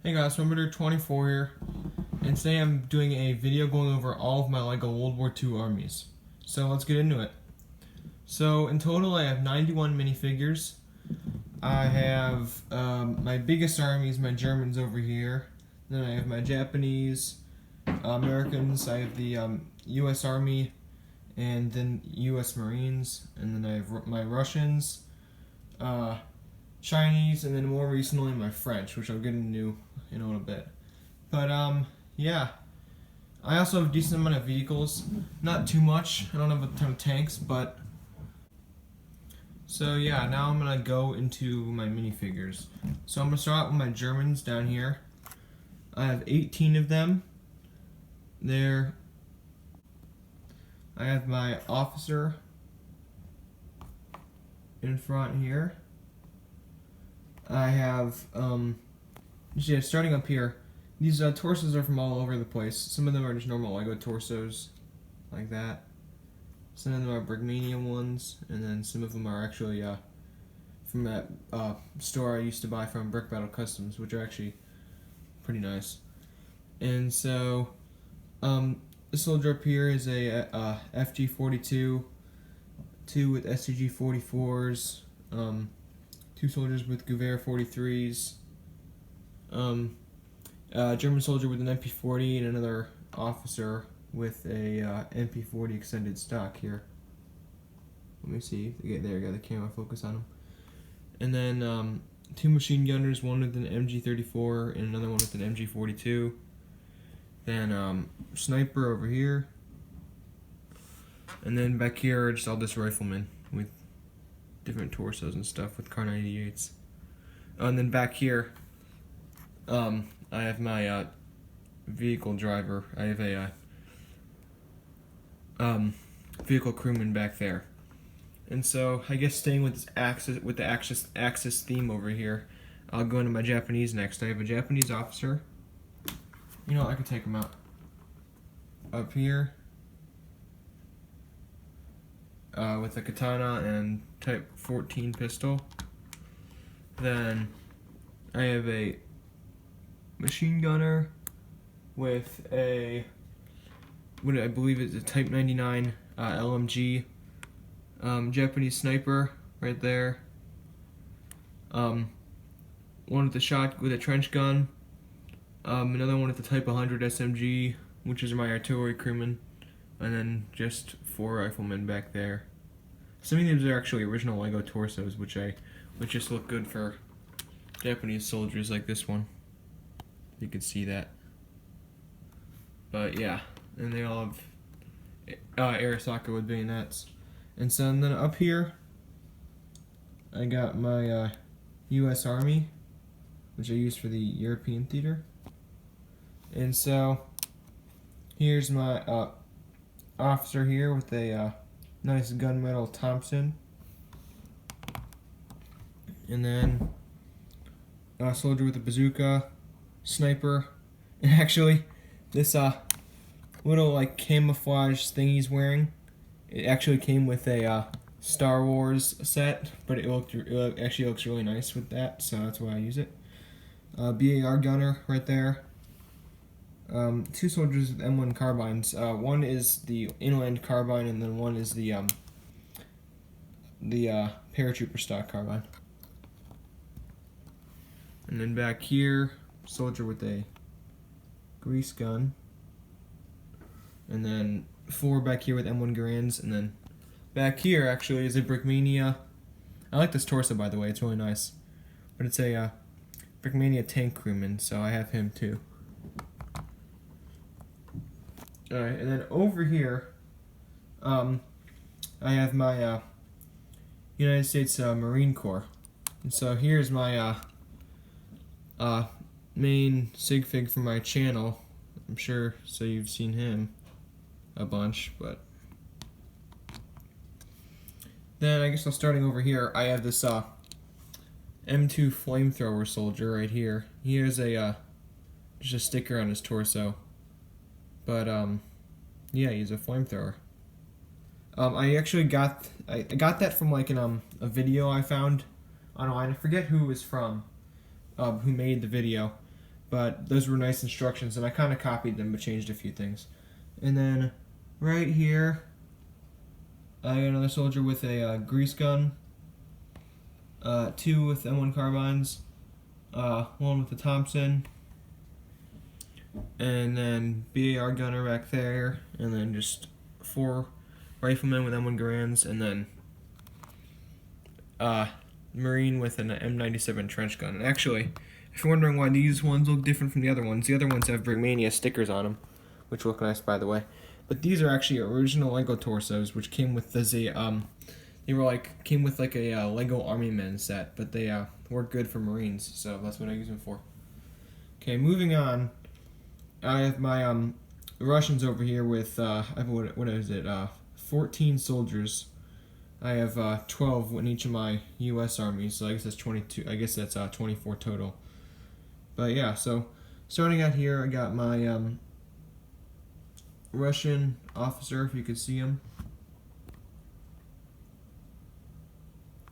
Hey guys, Swimmer24 here, and today I'm doing a video going over all of my LEGO World War II armies. So let's get into it. So in total I have 91 minifigures. I have my biggest army is my Germans over here. Then I have my Japanese, Americans, I have the US Army, and then US Marines, and then I have my Russians, Chinese, and then more recently my French, which I'll get into in a little bit. But yeah, I also have a decent amount of vehicles, not too much. I don't have a ton of tanks, but so yeah. Now I'm gonna go into my minifigures. So I'm gonna start out with my Germans down here. I have 18 of them. There. I have my officer in front here. I have, starting up here, these torsos are from all over the place. Some of them are just normal LEGO torsos, like that. Some of them are Brigmania ones, and then some of them are actually from that store I used to buy from, Brick Battle Customs, which are actually pretty nice. And so, this soldier up here is a FG-42, two with SCG-44s, two soldiers with Gewehr 43s, a German soldier with an MP40, and another officer with a MP40 extended stock here. Let me see. There, I got the camera focus on them. And then two machine gunners, one with an MG34 and another one with an MG42. Then sniper over here. And then back here are just all this riflemen with different torsos and stuff with Kar 98s. And then back here, I have my vehicle driver. I have a vehicle crewman back there. And so I guess staying with this axis theme over here, I'll go into my Japanese next. I have a Japanese officer. You know, I could take him out. Up here. With a katana and Type 14 pistol. Then I have a machine gunner with a, what I believe is a Type 99 LMG. Japanese sniper right there. One with a trench gun. Another one with the Type 100 SMG, which is my artillery crewman. And then just 4 riflemen back there. Some of these are actually original LEGO torsos, which just look good for Japanese soldiers like this one. You can see that. But yeah, and they all have Arasaka with bayonets. And so then up here, I got my US Army, which I use for the European theater. And so here's my officer here with a nice gunmetal Thompson, and then a soldier with a bazooka, sniper, and actually this little like camouflage thing he's wearing, it actually came with a Star Wars set, but it actually looks really nice with that, so that's why I use it. BAR gunner right there. Two soldiers with M1 carbines. One is the inland carbine, and then one is the paratrooper stock carbine. And then back here, soldier with a grease gun. And then 4 back here with M1 Garands, and then back here actually is a Brickmania. I like this torso, by the way, it's really nice. But it's a Brickmania tank crewman, so I have him too. Alright, and then over here, I have my United States Marine Corps. And so here's my main sig fig for my channel. I'm sure so you've seen him a bunch, but then I guess starting over here, I have this M2 flamethrower soldier right here. He has just a sticker on his torso. But yeah, he's a flamethrower. I actually got that from like a video I found online. I forget who it was from, who made the video, but those were nice instructions, and I kind of copied them but changed a few things. And then right here, I got another soldier with a grease gun, 2 with M1 carbines, 1 with the Thompson, and then BAR gunner back there, and then just 4 riflemen with M1 Garands, and then Marine with an M97 trench gun. And actually, if you're wondering why these ones look different from the other ones have Brigmania stickers on them, which look nice, by the way. But these are actually original LEGO torsos, which came with came with like a LEGO Army Men set, but they work good for Marines, so that's what I use them for. Okay, moving on. I have my Russians over here with what is it? 14 soldiers. I have 12 in each of my U.S. armies, so I guess that's 22. I guess that's 24 total. But yeah, so starting out here, I got my Russian officer, if you could see him.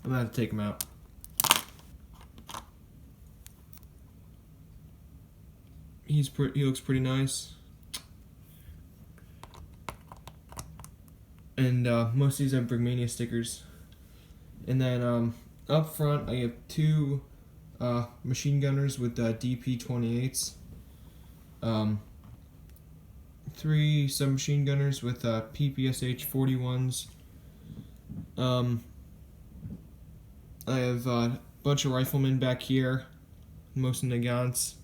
I'm gonna have to take him out. He looks pretty nice. And most of these have Brigmania stickers. And then up front, I have 2 machine gunners with DP-28s. 3 submachine gunners with PPSH-41s. I have a bunch of riflemen back here, most Nagants,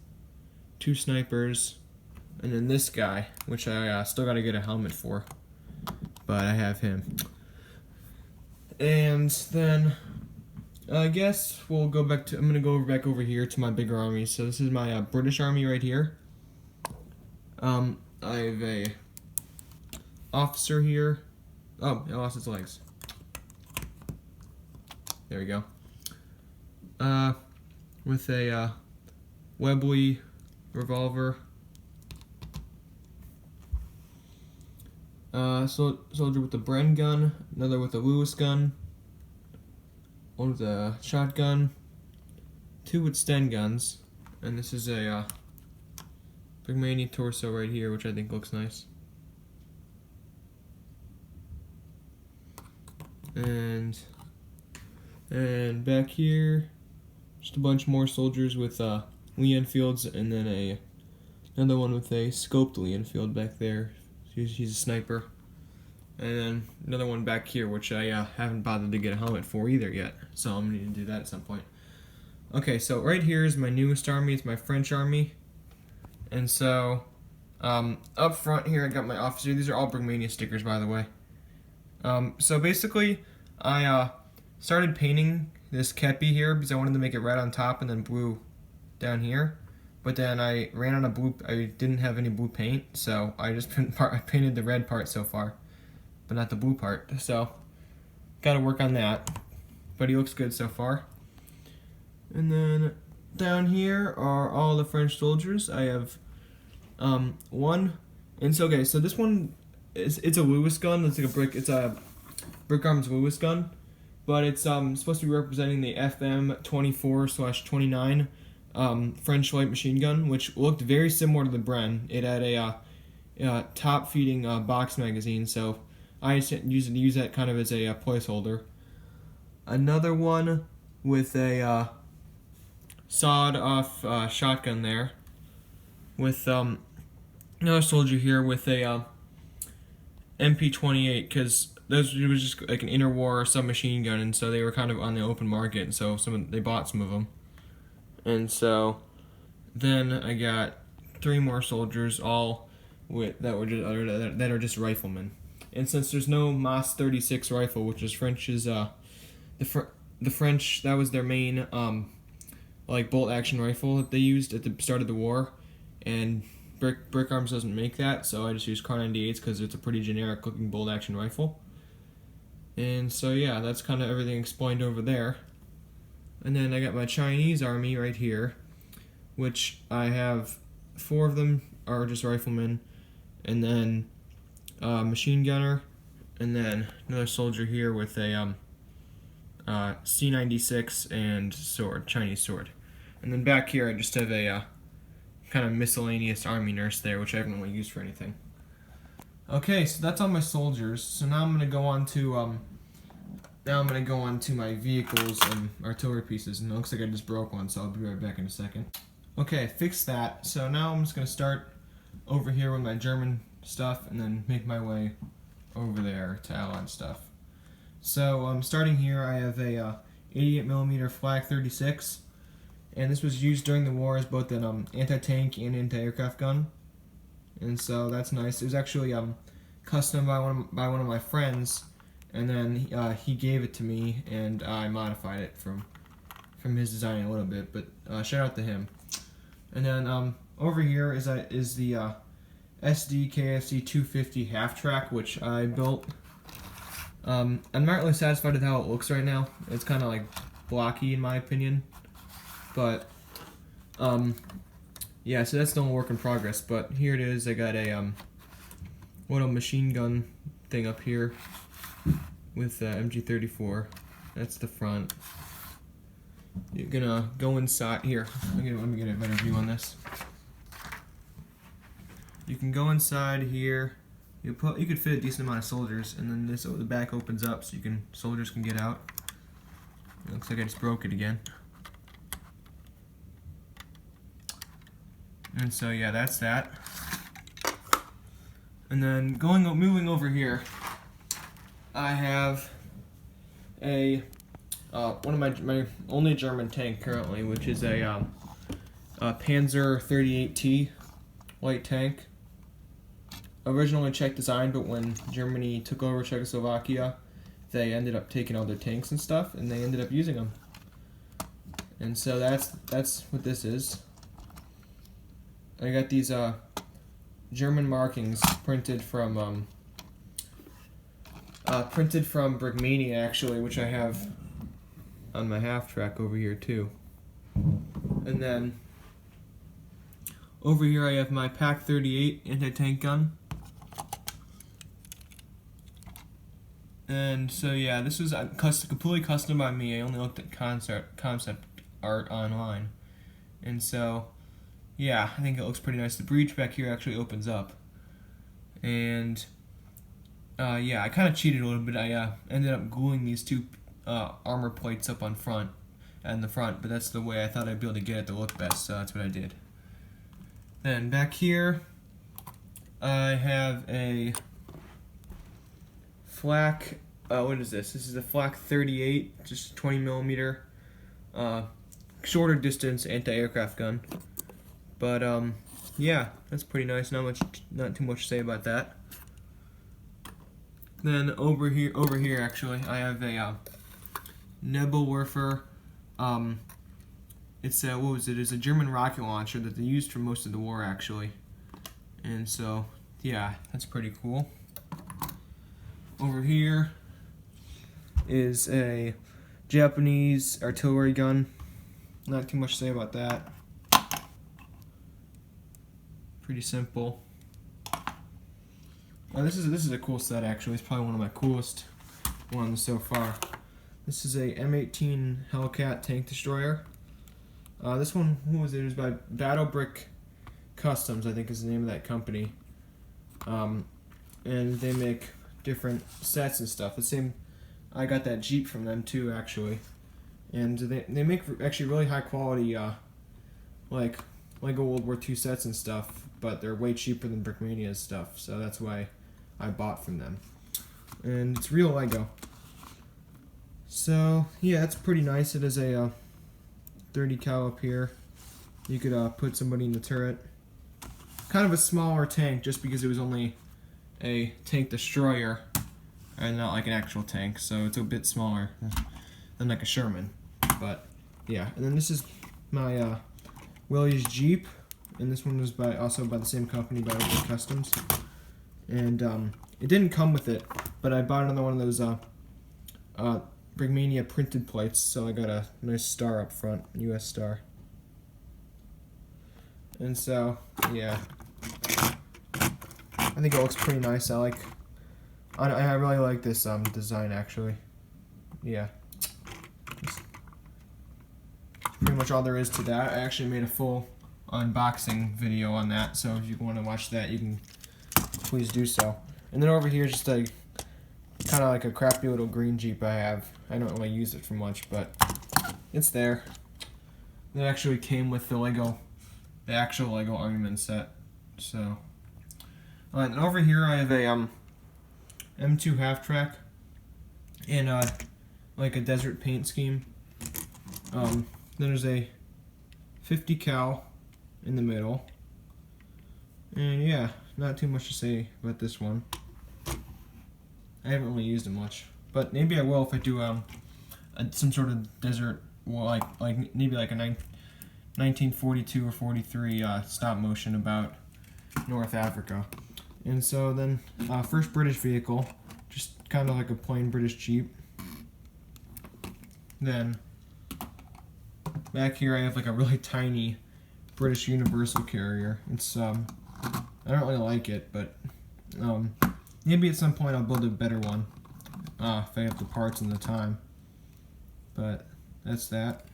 2 snipers, and then this guy, which I still gotta get a helmet for, but I have him. And then I guess we'll go back to, I'm gonna go back over here to my bigger army. So this is my British army right here. I have a officer here. Oh, I lost his legs. There we go. With a Webley revolver. Soldier with a Bren gun, another with a Lewis gun, 1 with a shotgun, 2 with Sten guns, and this is a Brigmania torso right here, which I think looks nice. And back here, just a bunch more soldiers with Lee Enfields, and then another one with a scoped Lee Enfield back there. He's a sniper. And then another one back here, which I haven't bothered to get a helmet for either yet, so I'm going to need to do that at some point. Okay, so right here is my newest army. It's my French army. And so up front here, I got my officer. These are all Brigmania stickers, by the way. So basically, I started painting this kepi here because I wanted to make it red on top and then blue down here. But then I ran out of blue. I didn't have any blue paint, so I just I painted the red part so far, but not the blue part. So got to work on that. But he looks good so far. And then down here are all the French soldiers. I have one, and so okay. So this one it's a Lewis gun. It's like a brick. It's a Brick Arms Lewis gun, but it's supposed to be representing the FM-24/29. French light machine gun, which looked very similar to the Bren. It had a top-feeding box magazine, so I just use that kind of as a placeholder. Another one with a sawed-off shotgun there, with another soldier here with a MP-28, because those was just like an interwar submachine gun, and so they were kind of on the open market, and so they bought some of them. And so then I got 3 more soldiers, all that are just riflemen. And since there's no MAS 36 rifle, which is French's, the French, that was their main like bolt action rifle that they used at the start of the war, and Brick Arms doesn't make that, so I just use Kar 98s because it's a pretty generic looking bolt action rifle. And so yeah, that's kind of everything explained over there. And then I got my Chinese army right here, which I have 4 of them are just riflemen, and then machine gunner, and then another soldier here with a C96 and sword, Chinese sword. And then back here I just have a kind of miscellaneous army nurse there, which I haven't really used for anything. Okay, so that's all my soldiers. So now I'm gonna go on to my vehicles and artillery pieces, and it looks like I just broke one, so I'll be right back in a second. Okay, I fixed that. So now I'm just gonna start over here with my German stuff, and then make my way over there to Allied stuff. So starting here, I have a 88mm Flak 36, and this was used during the war as both an anti-tank and anti-aircraft gun, and so that's nice. It was actually custom by one of my friends, and then he gave it to me, and I modified it from his design a little bit. But shout out to him. And then over here is the SD KFC 250 half track, which I built. I'm not really satisfied with how it looks right now. It's kind of like blocky in my opinion, but yeah, so that's still a work in progress. But here it is. I got a little machine gun thing up here with MG34. That's the front. You're gonna go inside here. Let me get a better view on this. You can go inside here. You could fit a decent amount of soldiers, and then the back opens up so soldiers can get out. It looks like I just broke it again. And so yeah, that's that. And then moving over here, I have a one of my only German tank currently, which is a Panzer 38T light tank. Originally Czech design, but when Germany took over Czechoslovakia, they ended up taking all their tanks and stuff, and they ended up using them. And so that's what this is. I got these German markings printed from Brickmania actually, which I have on my half track over here too. And then over here I have my Pak 38 anti-tank gun. And so yeah, this was completely custom by me. I only looked at concept art online. And so yeah, I think it looks pretty nice. The breech back here actually opens up. And yeah, I kind of cheated a little bit. I ended up gluing these two armor plates up on the front, but that's the way I thought I'd be able to get it to look best, so that's what I did. Then back here, I have a Flak, what is this? This is a Flak 38, just 20mm, shorter distance anti-aircraft gun. But yeah, that's pretty nice. Not too much to say about that. Then over here actually, I have a Nebelwerfer. It's It's a German rocket launcher that they used for most of the war actually. And so yeah, that's pretty cool. Over here is a Japanese artillery gun. Not too much to say about that. Pretty simple. This is a cool set actually. It's probably one of my coolest ones so far. This is a M18 Hellcat tank destroyer. This one, who was it? It was by Battle Brick Customs, I think is the name of that company. And they make different sets and stuff. The same, I got that Jeep from them too actually. And they make actually really high quality like LEGO World War II sets and stuff, but they're way cheaper than Brickmania's stuff, so that's why I bought from them. And it's real LEGO. So yeah, it's pretty nice. It is a 30 cal up here. You could put somebody in the turret. Kind of a smaller tank, just because it was only a tank destroyer and not like an actual tank, so it's a bit smaller than like a Sherman. But yeah, and then this is my Willys Jeep, and this one was also by the same company, by Battle Customs. And it didn't come with it, but I bought another one of those Brickmania printed plates, so I got a nice star up front, US star. And so yeah, I think it looks pretty nice. I really like this design actually. Yeah, that's pretty much all there is to that. I actually made a full unboxing video on that, so if you want to watch that, you can please do so. And then over here is just a kind of like a crappy little green Jeep I have. I don't really use it for much, but it's there. It actually came with the actual LEGO Army set. So, alright, and over here I have a M2 half-track and like a desert paint scheme. Then there's a 50 cal in the middle, and yeah, not too much to say about this one. I haven't really used it much, but maybe I will if I do some sort of desert, well, like maybe like a 1942 or 43 stop motion about North Africa. And so then first British vehicle, just kind of like a plain British Jeep. Then back here I have like a really tiny British Universal carrier. It's I don't really like it, but maybe at some point I'll build a better one if I have the parts and the time. But that's that.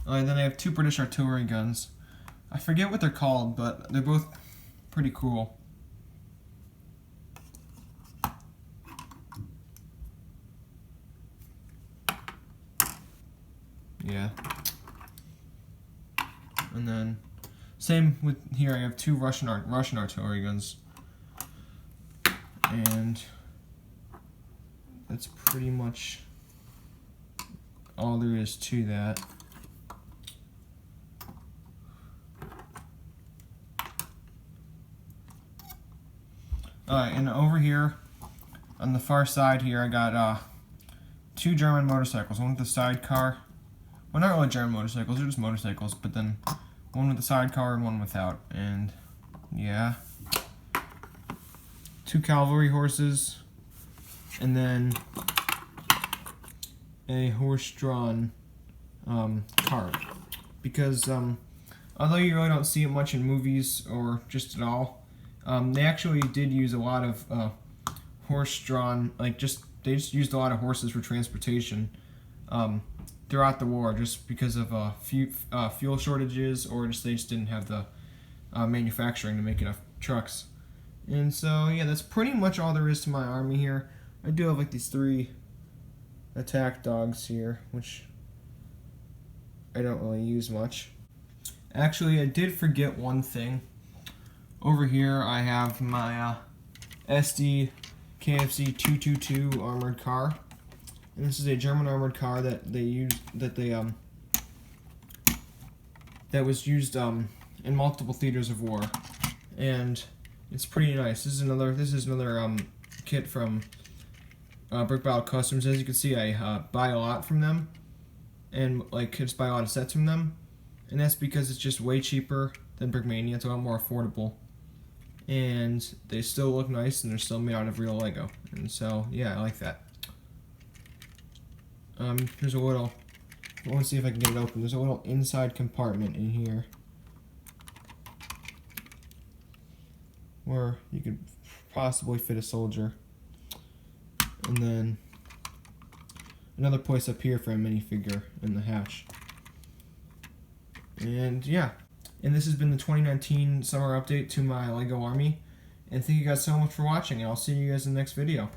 Then I have two British artillery guns. I forget what they're called, but they're both pretty cool. Yeah. And then same with here, I have two Russian artillery guns. And that's pretty much all there is to that. Alright, and over here on the far side here I got two German motorcycles, one with the sidecar. Well, not really German motorcycles, they're just motorcycles, but then one with the sidecar and one without. And yeah, two cavalry horses, and then a horse-drawn cart. Because although you really don't see it much in movies or just at all, they actually did use a lot of horse-drawn, they just used a lot of horses for transportation throughout the war, just because of fuel shortages, or they just didn't have the manufacturing to make enough trucks. And so yeah, that's pretty much all there is to my army here. I do have like these 3 attack dogs here, which I don't really use much. Actually, I did forget one thing. Over here I have my SD KFC 222 armored car, and this is a German armored car that was used in multiple theaters of war, and it's pretty nice. This is another kit from Brick Battle Customs. As you can see, I buy a lot from them, and just buy a lot of sets from them, and that's because it's just way cheaper than Brickmania. It's a lot more affordable, and they still look nice, and they're still made out of real Lego. And so yeah, I like that. There's a little, I want to see if I can get it open. There's a little inside compartment in here where you could possibly fit a soldier. And then another place up here for a minifigure in the hatch. And yeah. And this has been the 2019 summer update to my LEGO Army. And thank you guys so much for watching, and I'll see you guys in the next video.